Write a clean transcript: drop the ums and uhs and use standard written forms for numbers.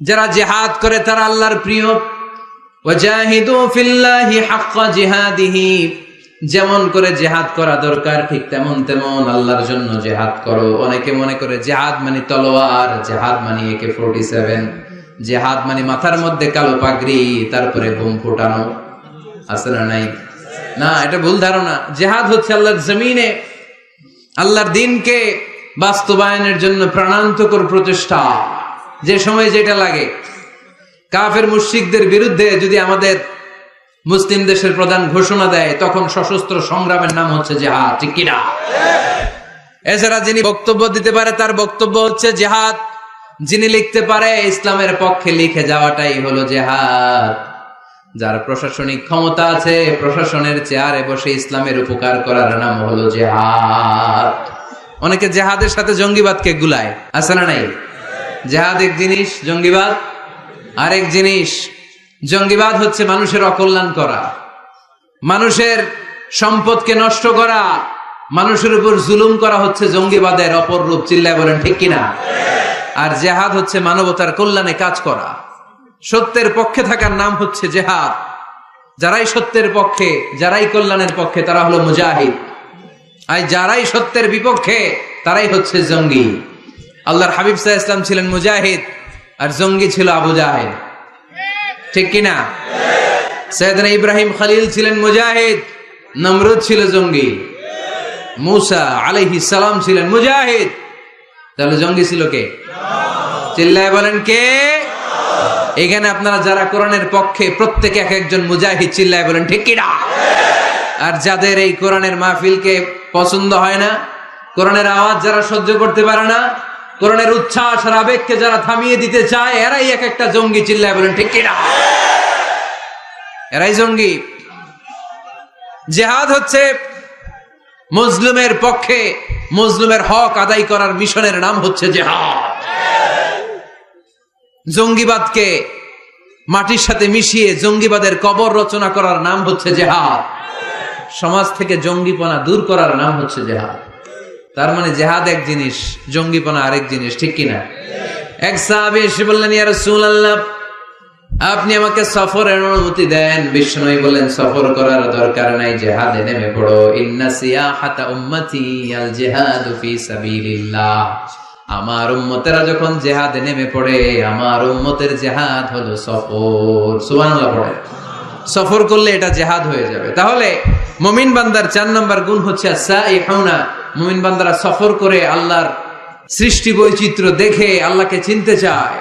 যারা জিহাদ করে তারা আল্লাহর প্রিয়। ওয়াজাহিদু ফিল্লাহি হাক্কা জিহাদিহি, যেমন করে জিহাদ করা দরকার ঠিক তেমন আল্লাহর জন্য জিহাদ করো। অনেকে মনে করে জিহাদ মানে তলোয়ার, জিহাদ মানে AK-47, জিহাদ মানে মাথার মধ্যে কালো পাগড়ি তারপরে বোম ফোটানো, আছে না নাই? না, এটা ভুল ধারণা। জিহাদ হচ্ছে আল্লাহর জমিনে আল্লাহর দ্বীনকে বাস্তবায়নের জন্য প্রাণান্তকর প্রচেষ্টা, যে সময় যেটা লাগে। কাফের মুশরিকদের বিরুদ্ধে যদি আমাদের মুসলিম দেশের প্রধান ঘোষণা দেয়, তখন সশস্ত্র সংগ্রামের নাম হচ্ছে জিহাদ, ঠিক কিনা? এছাড়া যিনি বক্তব্য দিতে পারে তার বক্তব্য হচ্ছে জিহাদ, যিনি লিখতে পারে ইসলামের পক্ষে লিখে যাওয়াটাই হলো জিহাদ। যার প্রশাসনিক ক্ষমতা আছে, প্রশাসনের চেয়ারে বসে ইসলামের উপকার করার নাম হলো জিহাদ। অনেকে জিহাদের সাথে জঙ্গিবাদকে গুলায়, আছে না নাই? জিহাদ এক জিনিস, জঙ্গিবাদ আরেক জিনিস। জঙ্গিবাদ হচ্ছে মানুষের অকল্যাণ করা, মানুষের সম্পদকে নষ্ট করা, মানুষের উপর জুলুম করা হচ্ছে জঙ্গিবাদের অপর রূপ। চিল্লায় বলেন ঠিক কিনা? আর জিহাদ হচ্ছে মানবতার কল্যাণে কাজ করা, সত্যের পক্ষে থাকার নাম হচ্ছে জিহাদ। যারাই সত্যের পক্ষে, যারাই কল্যাণের পক্ষে, তারা হলো মুজাহিদ। আর যারাই সত্যের বিপক্ষে, তারাই হচ্ছে জঙ্গি। আল্লাহর হাবিব সাল্লাল্লাহু আলাইহি ওয়াসাল্লাম ছিলেন মুজাহিদ, আর জঙ্গি ছিল আবু জাহেল, ঠিক কিনা? সাইয়েদনা ইব্রাহিম খলিল ছিলেন মুজাহিদ, নমরুদ ছিল জঙ্গি। মুসা আলাইহিস সালাম ছিলেন মুজাহিদ, তাহলে জঙ্গি ছিল কে? চিল্লায় বলেন কে? এখানে আপনারা যারা কোরআনের পক্ষে, প্রত্যেকে এক একজন মুজাহিদ। চিল্লায় বলেন ঠিক কিনা? আর যাদের এই কোরআনের মাহফিলকে পছন্দ হয় না, কোরআনের আওয়াজ যারা সহ্য করতে পারে না, কোরআনের উচ্ছ্বাস আর আবেগকে যারা থামিয়ে দিতে চায়, এরাই এক একটা জঙ্গি। চিল্লায় বলেন ঠিক কিনা? এরাই জঙ্গি। জিহাদ হচ্ছে মুসলিমের পক্ষে মুসলিমের হক আদায় করার মিশনের নাম হচ্ছে জিহাদ। জঙ্গিবাদকে মাটির সাথে মিশিয়ে জঙ্গিবাদের কবর রচনা করার নাম হচ্ছে জিহাদ। সমাজ থেকে জঙ্গিপনা দূর করার নাম হচ্ছে জিহাদ। তার মানে জিহাদ এক জিনিস, জঙ্গিপনা আরেক জিনিস, ঠিক কিনা? এক সাহাবী এসে বললেন, ইয়া রাসূলুল্লাহ, আপনি আমাকে সফরের অনুমতি দেন। বিষ্ণু বললেন, সফর করার দরকার নাই, জিহাদে নেমে পড়ো। ইন্না সিয়াহাতা উম্মতি আল জিহাদু ফি সাবিলিল্লাহ। আমার উম্মতেরা যখন জিহাদে নেমে পড়ে, আমার উম্মতের জিহাদ হলো সফর। সুবহানাল্লাহ পড়ে। সফর করলে এটা জিহাদ হয়ে যাবে। তাহলে মুমিন বান্দার 4 নম্বর গুণ হচ্ছে আস-সাইহুনা। মুমিন বান্দারা সফর করে আল্লাহর সৃষ্টি বৈচিত্র্য দেখে আল্লাহকে চিনতে চায়।